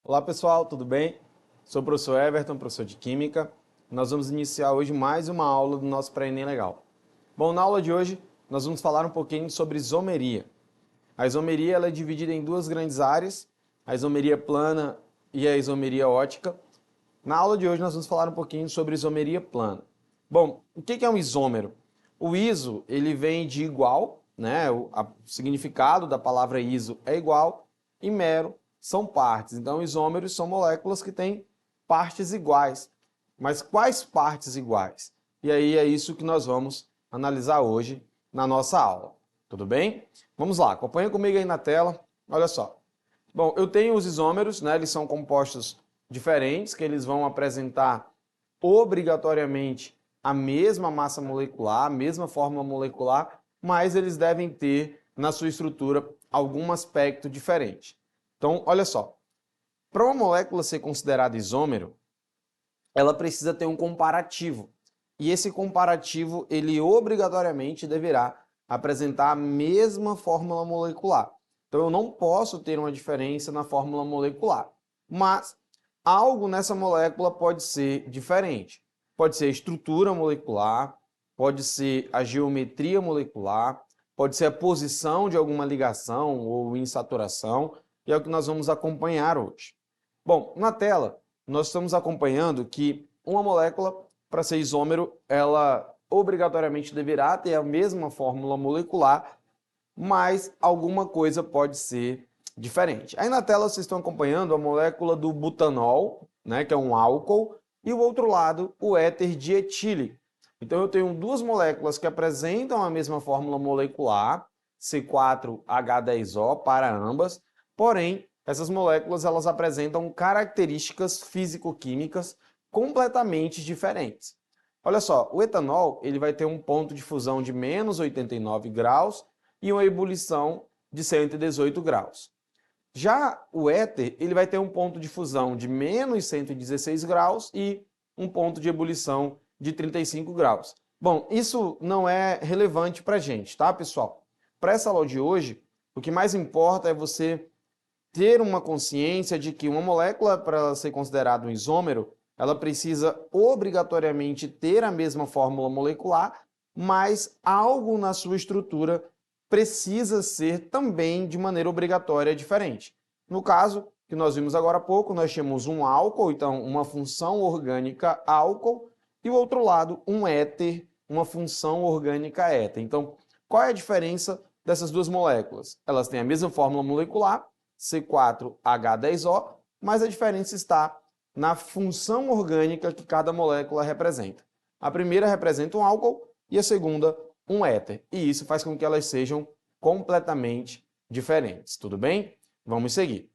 Olá pessoal, tudo bem? Sou o professor Everton, professor de Química. Nós vamos iniciar hoje mais uma aula do nosso pré-ENEM Legal. Bom, na aula de hoje nós vamos falar um pouquinho sobre isomeria. A isomeria ela é dividida em duas grandes áreas, a isomeria plana e a isomeria ótica. Na aula de hoje nós vamos falar um pouquinho sobre isomeria plana. Bom, o que é um isômero? O iso ele vem de igual, né? O significado da palavra iso é igual, e mero são partes. Então, isômeros são moléculas que têm partes iguais. Mas quais partes iguais? E aí é isso que nós vamos analisar hoje na nossa aula. Tudo bem? Vamos lá, acompanha comigo aí na tela. Olha só. Bom, eu tenho os isômeros, né? Eles são compostos diferentes, que eles vão apresentar obrigatoriamente a mesma massa molecular, a mesma fórmula molecular, mas eles devem ter na sua estrutura algum aspecto diferente. Então, olha só, para uma molécula ser considerada isômero, ela precisa ter um comparativo. E esse comparativo, ele obrigatoriamente deverá apresentar a mesma fórmula molecular. Então, eu não posso ter uma diferença na fórmula molecular. Mas algo nessa molécula pode ser diferente. Pode ser a estrutura molecular, pode ser a geometria molecular, pode ser a posição de alguma ligação ou insaturação, e é o que nós vamos acompanhar hoje. Bom, na tela, nós estamos acompanhando que uma molécula, para ser isômero, ela obrigatoriamente deverá ter a mesma fórmula molecular, mas alguma coisa pode ser diferente. Aí na tela vocês estão acompanhando a molécula do butanol, né, que é um álcool, e o outro lado, o éter dietílico. Então eu tenho duas moléculas que apresentam a mesma fórmula molecular, C4H10O, para ambas, porém, essas moléculas elas apresentam características físico-químicas completamente diferentes. Olha só, o etanol ele vai ter um ponto de fusão de menos 89 graus e uma ebulição de 118 graus. Já o éter ele vai ter um ponto de fusão de menos 116 graus e um ponto de ebulição de 35 graus. Bom, isso não é relevante para a gente, tá, pessoal? Para essa aula de hoje, o que mais importa é você ter uma consciência de que uma molécula, para ela ser considerada um isômero, ela precisa obrigatoriamente ter a mesma fórmula molecular, mas algo na sua estrutura precisa ser também de maneira obrigatória diferente. No caso que nós vimos agora há pouco, nós temos um álcool, então uma função orgânica álcool, e o outro lado um éter, uma função orgânica éter. Então, qual é a diferença dessas duas moléculas? Elas têm a mesma fórmula molecular, C4H10O, mas a diferença está na função orgânica que cada molécula representa. A primeira representa um álcool e a segunda um éter, e isso faz com que elas sejam completamente diferentes, tudo bem? Vamos seguir.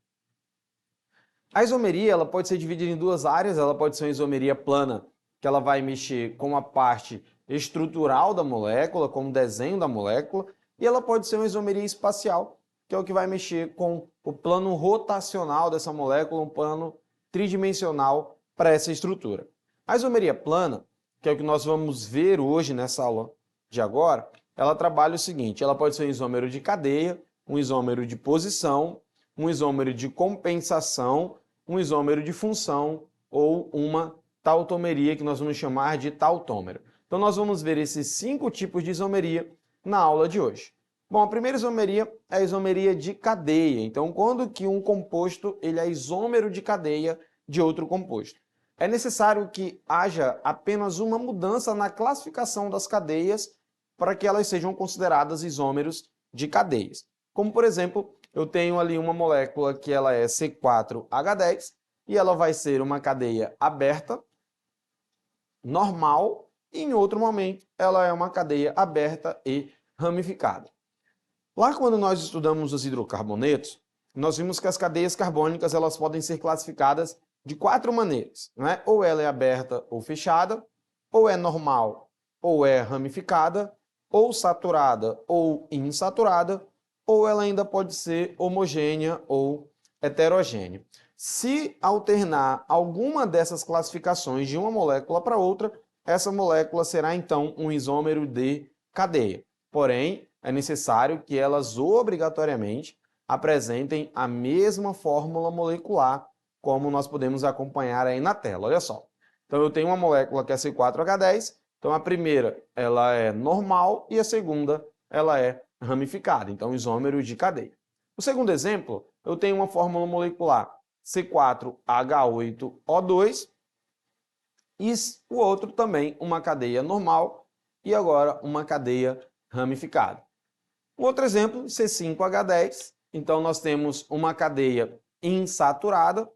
A isomeria ela pode ser dividida em duas áreas, ela pode ser uma isomeria plana, que ela vai mexer com a parte estrutural da molécula, com o desenho da molécula, e ela pode ser uma isomeria espacial, que é o que vai mexer com o plano rotacional dessa molécula, um plano tridimensional para essa estrutura. A isomeria plana, que é o que nós vamos ver hoje nessa aula de agora, ela trabalha o seguinte, ela pode ser um isômero de cadeia, um isômero de posição, um isômero de compensação, um isômero de função ou uma tautomeria que nós vamos chamar de tautômero. Então nós vamos ver esses 5 tipos de isomeria na aula de hoje. Bom, a primeira isomeria é a isomeria de cadeia. Então, quando que um composto ele é isômero de cadeia de outro composto? É necessário que haja apenas uma mudança na classificação das cadeias para que elas sejam consideradas isômeros de cadeias. Como, por exemplo, eu tenho ali uma molécula que ela é C4H10 e ela vai ser uma cadeia aberta, normal, e em outro momento ela é uma cadeia aberta e ramificada. Lá quando nós estudamos os hidrocarbonetos, nós vimos que as cadeias carbônicas elas podem ser classificadas de 4 maneiras, né? Ou ela é aberta ou fechada, ou é normal ou é ramificada, ou saturada ou insaturada, ou ela ainda pode ser homogênea ou heterogênea. Se alternar alguma dessas classificações de uma molécula para outra, essa molécula será então um isômero de cadeia. Porém, é necessário que elas obrigatoriamente apresentem a mesma fórmula molecular, como nós podemos acompanhar aí na tela. Olha só. Então eu tenho uma molécula que é C4H10, então a primeira ela é normal e a segunda ela é ramificada, então isômero de cadeia. O segundo exemplo, eu tenho uma fórmula molecular C4H8O2 e o outro também uma cadeia normal e agora uma cadeia ramificada. Um outro exemplo, C5H10, então nós temos uma cadeia insaturada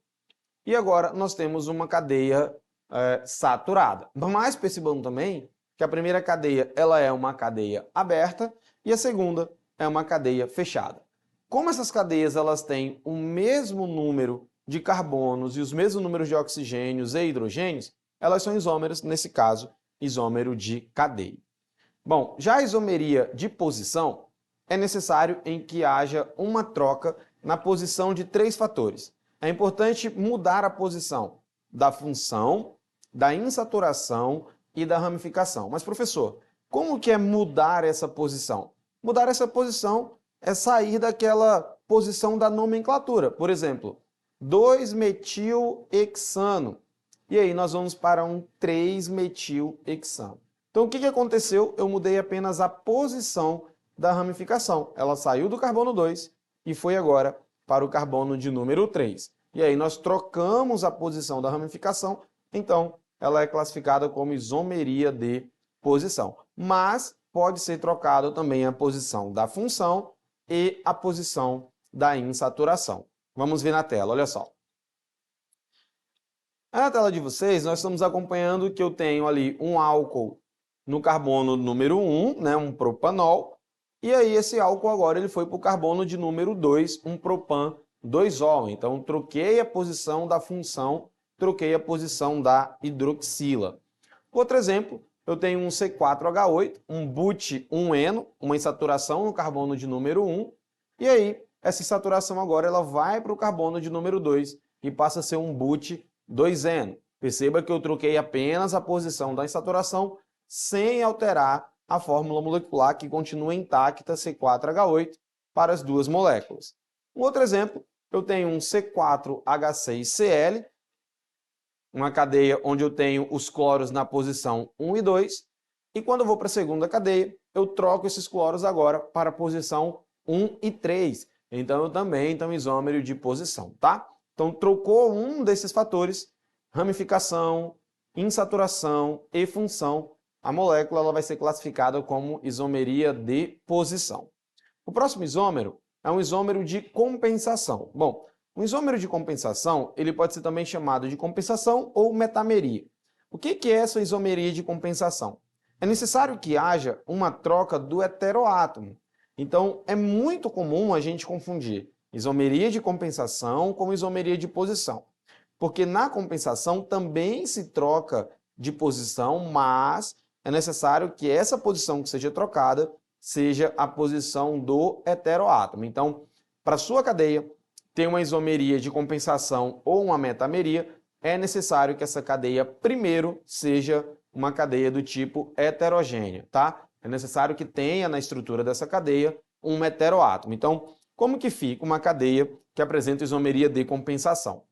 e agora nós temos uma cadeia saturada. Mas percebam também que a primeira cadeia ela é uma cadeia aberta e a segunda é uma cadeia fechada. Como essas cadeias elas têm o mesmo número de carbonos e os mesmos números de oxigênios e hidrogênios, elas são isômeros, nesse caso, isômero de cadeia. Bom, já a isomeria de posição é necessário em que haja uma troca na posição de 3 fatores. É importante mudar a posição da função, da insaturação e da ramificação. Mas, professor, como que é mudar essa posição? Mudar essa posição é sair daquela posição da nomenclatura. Por exemplo, 2-metilhexano. E aí nós vamos para um 3-metilhexano. Então, o que aconteceu? Eu mudei apenas a posição da ramificação. Ela saiu do carbono 2 e foi agora para o carbono de número 3. E aí nós trocamos a posição da ramificação, então ela é classificada como isomeria de posição. Mas pode ser trocado também a posição da função e a posição da insaturação. Vamos ver na tela, olha só. Na tela de vocês, nós estamos acompanhando que eu tenho ali um álcool no carbono número 1, né, um propanol, e aí esse álcool agora ele foi para o carbono de número 2, um propan 2-ol. Então, troquei a posição da função, troquei a posição da hidroxila. Outro exemplo, eu tenho um C4H8, um but-1-eno, uma insaturação no carbono de número 1, e aí essa insaturação agora ela vai para o carbono de número 2 e passa a ser um but-2-eno. Perceba que eu troquei apenas a posição da insaturação sem alterar a fórmula molecular que continua intacta C4H8 para as duas moléculas. Um outro exemplo, eu tenho um C4H6Cl, uma cadeia onde eu tenho os cloros na posição 1 e 2, e quando eu vou para a segunda cadeia, eu troco esses cloros agora para a posição 1 e 3. Então, eu também tenho isômero de posição, tá? Então, trocou um desses fatores, ramificação, insaturação e função, a molécula ela vai ser classificada como isomeria de posição. O próximo isômero é um isômero de compensação. Bom, um isômero de compensação ele pode ser também chamado de compensação ou metameria. O que é essa isomeria de compensação? É necessário que haja uma troca do heteroátomo. Então, é muito comum a gente confundir isomeria de compensação com isomeria de posição. Porque na compensação também se troca de posição, mas é necessário que essa posição que seja trocada seja a posição do heteroátomo. Então, para sua cadeia ter uma isomeria de compensação ou uma metameria, é necessário que essa cadeia primeiro seja uma cadeia do tipo heterogênea, tá? É necessário que tenha na estrutura dessa cadeia um heteroátomo. Então, como que fica uma cadeia que apresenta isomeria de compensação?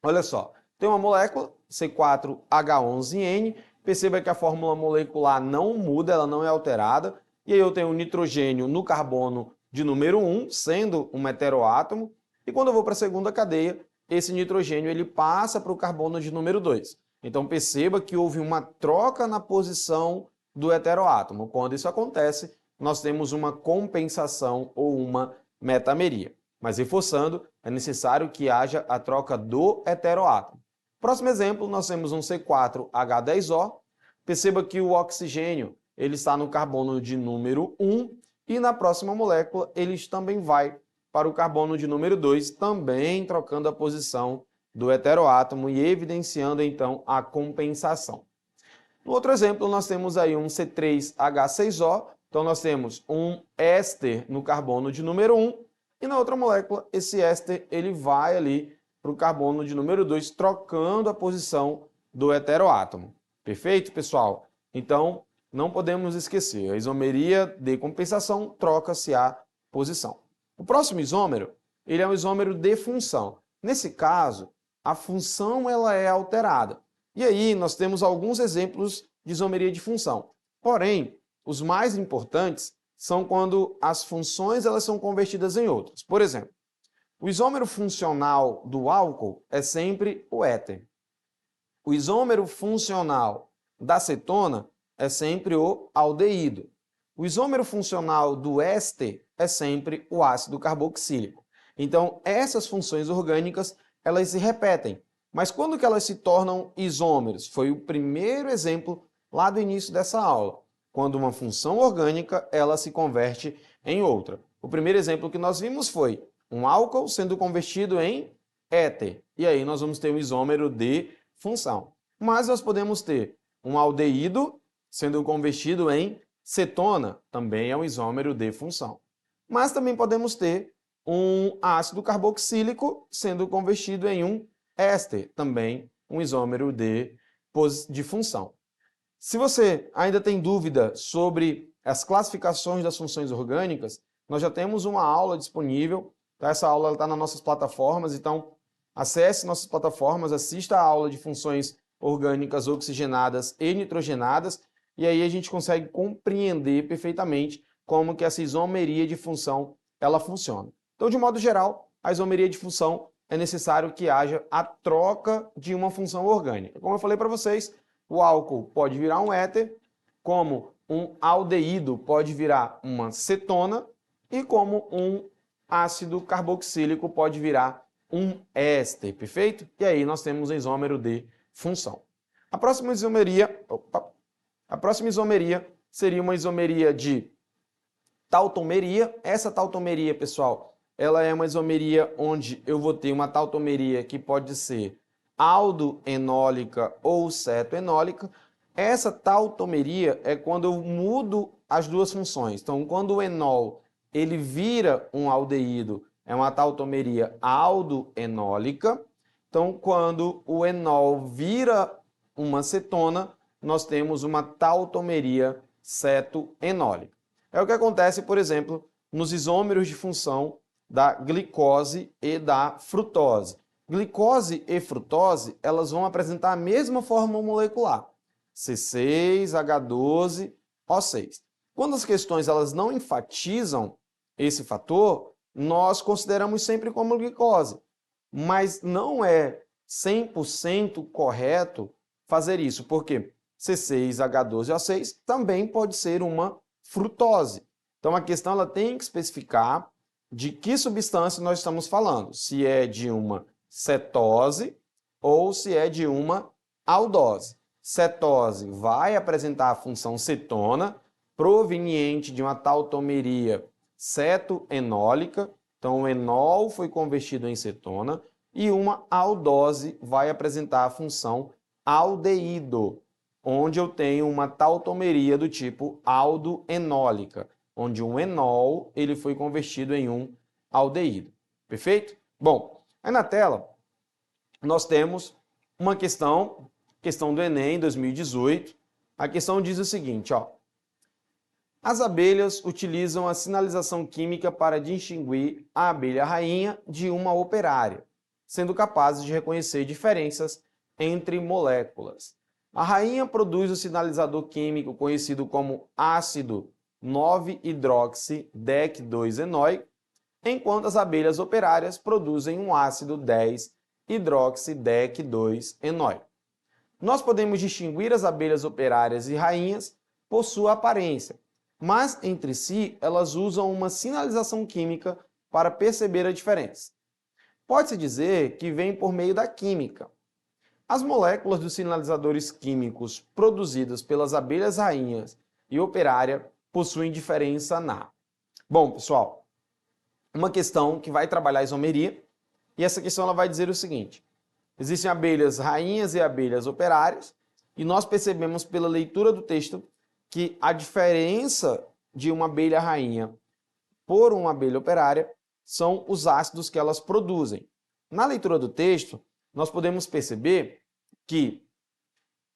Olha só, tem uma molécula, C4H11N, perceba que a fórmula molecular não muda, ela não é alterada, e aí eu tenho um nitrogênio no carbono de número 1, sendo um heteroátomo, e quando eu vou para a segunda cadeia, esse nitrogênio ele passa para o carbono de número 2. Então perceba que houve uma troca na posição do heteroátomo. Quando isso acontece, nós temos uma compensação ou uma metameria. Mas reforçando, é necessário que haja a troca do heteroátomo. Próximo exemplo, nós temos um C4H10O. Perceba que o oxigênio ele está no carbono de número 1 e na próxima molécula ele também vai para o carbono de número 2, também trocando a posição do heteroátomo e evidenciando então a compensação. No outro exemplo, nós temos aí um C3H6O. Então, nós temos um éster no carbono de número 1 e na outra molécula, esse éster ele vai ali para o carbono de número 2, trocando a posição do heteroátomo. Perfeito, pessoal? Então, não podemos esquecer, a isomeria de compensação troca-se a posição. O próximo isômero, ele é um isômero de função. Nesse caso, a função ela é alterada. E aí nós temos alguns exemplos de isomeria de função. Porém, os mais importantes são quando as funções elas são convertidas em outras. Por exemplo, o isômero funcional do álcool é sempre o éter. O isômero funcional da cetona é sempre o aldeído. O isômero funcional do éster é sempre o ácido carboxílico. Então, essas funções orgânicas, elas se repetem. Mas quando que elas se tornam isômeros? Foi o primeiro exemplo lá do início dessa aula. Quando uma função orgânica, ela se converte em outra. O primeiro exemplo que nós vimos foi um álcool sendo convertido em éter. E aí nós vamos ter um isômero de função. Mas nós podemos ter um aldeído sendo convertido em cetona, também é um isômero de função. Mas também podemos ter um ácido carboxílico sendo convertido em um éster, também um isômero de função. Se você ainda tem dúvida sobre as classificações das funções orgânicas, nós já temos uma aula disponível. Tá? Essa aula está nas nossas plataformas, então acesse nossas plataformas, assista a aula de funções orgânicas oxigenadas e nitrogenadas, e aí a gente consegue compreender perfeitamente como que essa isomeria de função ela funciona. Então, de modo geral, a isomeria de função é necessário que haja a troca de uma função orgânica. Como eu falei para vocês, o álcool pode virar um éter, como um aldeído pode virar uma cetona e como um ácido carboxílico pode virar um éster, perfeito? E aí nós temos um isômero de função. A próxima isomeria seria uma isomeria de tautomeria. Essa tautomeria, pessoal, ela é uma isomeria onde eu vou ter uma tautomeria que pode ser aldoenólica ou cetoenólica. Essa tautomeria é quando eu mudo as duas funções. Então, quando o enol ele vira um aldeído, é uma tautomeria aldoenólica. Então, quando o enol vira uma cetona, nós temos uma tautomeria cetoenólica. É o que acontece, por exemplo, nos isômeros de função da glicose e da frutose. Glicose e frutose, elas vão apresentar a mesma fórmula molecular, C6H12O6. Quando as questões elas não enfatizam esse fator, nós consideramos sempre como glicose, mas não é 100% correto fazer isso, porque C6H12O6 também pode ser uma frutose. Então a questão ela tem que especificar de que substância nós estamos falando, se é de uma cetose ou se é de uma aldose. Cetose vai apresentar a função cetona proveniente de uma tautomeria cetoenólica, então o enol foi convertido em cetona, e uma aldose vai apresentar a função aldeído, onde eu tenho uma tautomeria do tipo aldoenólica, onde um enol ele foi convertido em um aldeído. Perfeito? Bom, aí na tela nós temos uma questão do Enem 2018. A questão diz o seguinte, ó: as abelhas utilizam a sinalização química para distinguir a abelha rainha de uma operária, sendo capazes de reconhecer diferenças entre moléculas. A rainha produz o sinalizador químico conhecido como ácido 9-hidroxidec2-enóico, enquanto as abelhas operárias produzem um ácido 10-hidroxidec2-enóico. Nós podemos distinguir as abelhas operárias e rainhas por sua aparência, mas entre si elas usam uma sinalização química para perceber a diferença. Pode-se dizer que vem por meio da química. As moléculas dos sinalizadores químicos produzidas pelas abelhas rainhas e operária possuem diferença na... Bom, pessoal, uma questão que vai trabalhar a isomeria, e essa questão ela vai dizer o seguinte: existem abelhas rainhas e abelhas operárias, e nós percebemos pela leitura do texto que a diferença de uma abelha rainha por uma abelha operária são os ácidos que elas produzem. Na leitura do texto, nós podemos perceber que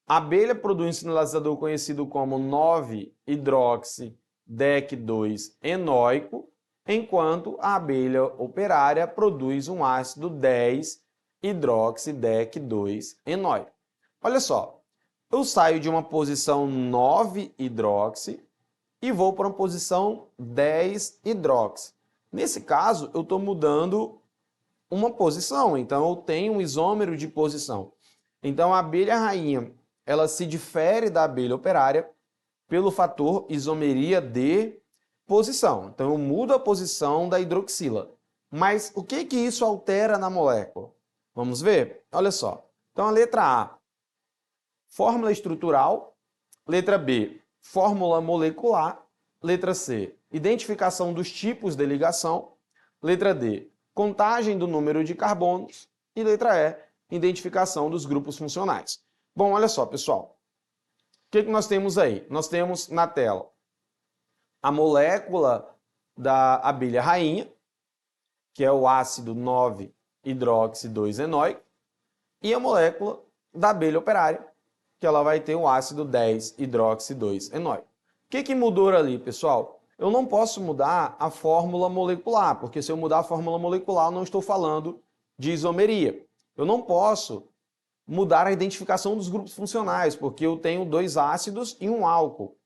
a abelha produz um sinalizador conhecido como 9-hidroxi-DEC2-enóico, enquanto a abelha operária produz um ácido 10-hidroxi-DEC2-enóico. Olha só, eu saio de uma posição 9-hidroxi e vou para uma posição 10-hidroxi. Nesse caso, eu estou mudando uma posição, então eu tenho um isômero de posição. Então, a abelha rainha ela se difere da abelha operária pelo fator isomeria de posição. Então, eu mudo a posição da hidroxila. Mas o que isso altera na molécula? Vamos ver? Olha só. Então, a letra A, fórmula estrutural. Letra B, fórmula molecular. Letra C, identificação dos tipos de ligação. Letra D, contagem do número de carbonos. E letra E, identificação dos grupos funcionais. Bom, olha só, pessoal. O que nós temos aí? Nós temos na tela a molécula da abelha rainha, que é o ácido 9-hidroxi-2-enóico, e a molécula da abelha operária, que ela vai ter o ácido 10-hidroxi-2-enóico. O que mudou ali, pessoal? Eu não posso mudar a fórmula molecular, porque se eu mudar a fórmula molecular, eu não estou falando de isomeria. Eu não posso mudar a identificação dos grupos funcionais, porque eu tenho dois ácidos e um álcool.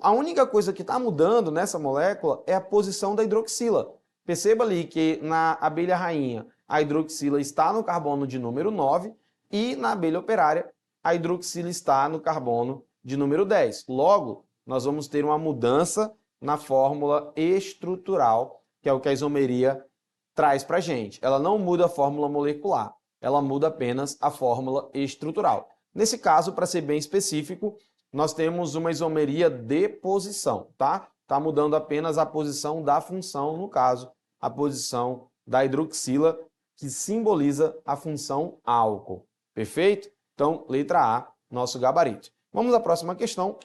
A única coisa que está mudando nessa molécula é a posição da hidroxila. Perceba ali que na abelha rainha a hidroxila está no carbono de número 9 e na abelha operária a hidroxila está no carbono de número 10. Logo, nós vamos ter uma mudança na fórmula estrutural, que é o que a isomeria traz para a gente. Ela não muda a fórmula molecular. Ela muda apenas a fórmula estrutural. Nesse caso, para ser bem específico, nós temos uma isomeria de posição, tá? Está mudando apenas a posição da função, no caso, a posição da hidroxila, que simboliza a função álcool. Perfeito? Então, letra A, nosso gabarito. Vamos à próxima questão.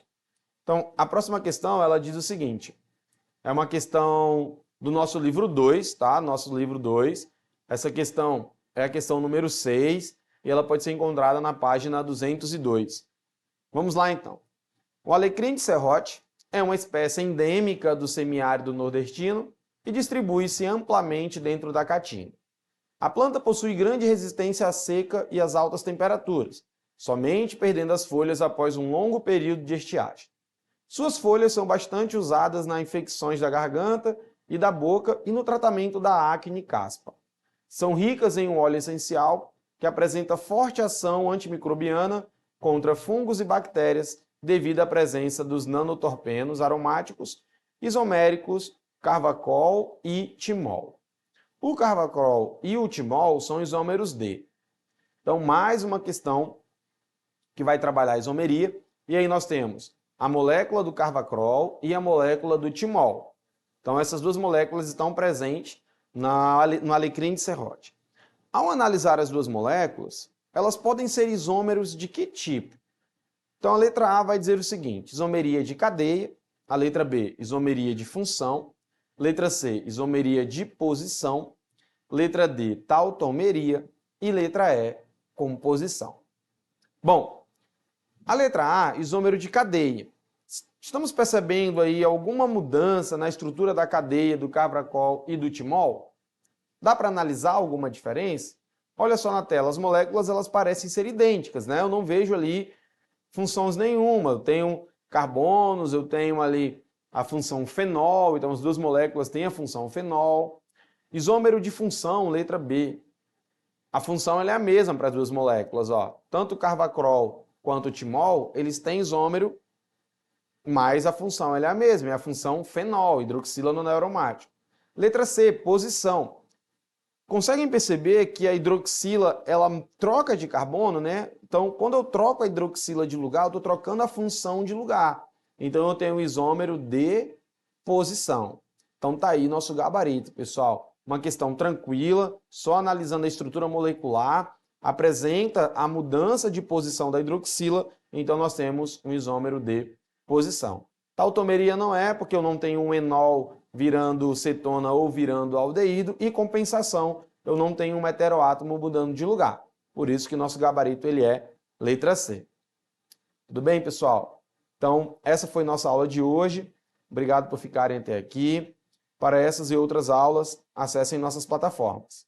Então, a próxima questão, ela diz o seguinte. É uma questão do nosso livro 2, tá? Nosso livro 2. Essa questão é a questão número 6 e ela pode ser encontrada na página 202. Vamos lá, então. O alecrim de serrote é uma espécie endêmica do semiárido nordestino e distribui-se amplamente dentro da caatinga. A planta possui grande resistência à seca e às altas temperaturas, somente perdendo as folhas após um longo período de estiagem. Suas folhas são bastante usadas nas infecções da garganta e da boca e no tratamento da acne e caspa. São ricas em um óleo essencial que apresenta forte ação antimicrobiana contra fungos e bactérias devido à presença dos nanotorpenos aromáticos isoméricos carvacol e timol. O carvacol e o timol são isômeros D. Então, mais uma questão que vai trabalhar a isomeria. E aí nós temos a molécula do carvacol e a molécula do timol. Então, essas duas moléculas estão presentes no alecrim de serrote. Ao analisar as duas moléculas, elas podem ser isômeros de que tipo? Então, a letra A vai dizer o seguinte, isomeria de cadeia, a letra B, isomeria de função, letra C, isomeria de posição, letra D, tautomeria e letra E, composição. Bom, a letra A, isômero de cadeia. Estamos percebendo aí alguma mudança na estrutura da cadeia do carvacol e do timol? Dá para analisar alguma diferença? Olha só na tela, as moléculas elas parecem ser idênticas, né? Eu não vejo ali funções nenhuma. Eu tenho carbonos, eu tenho ali a função fenol, então as duas moléculas têm a função fenol. Isômero de função, letra B. A função ela é a mesma para as duas moléculas, ó. Tanto o carvacol quanto o timol, eles têm isômero, mas a função ela é a mesma, é a função fenol, hidroxila aromático. Letra C, posição. Conseguem perceber que a hidroxila ela troca de carbono, né? Então, quando eu troco a hidroxila de lugar, eu estou trocando a função de lugar. Então, eu tenho o isômero de posição. Então, tá aí nosso gabarito, pessoal. Uma questão tranquila, só analisando a estrutura molecular, apresenta a mudança de posição da hidroxila, então nós temos um isômero de posição. Tautomeria não é, porque eu não tenho um enol virando cetona ou virando aldeído, e compensação, eu não tenho um heteroátomo mudando de lugar. Por isso que nosso gabarito ele é letra C. Tudo bem, pessoal? Então, essa foi nossa aula de hoje. Obrigado por ficarem até aqui. Para essas e outras aulas, acessem nossas plataformas.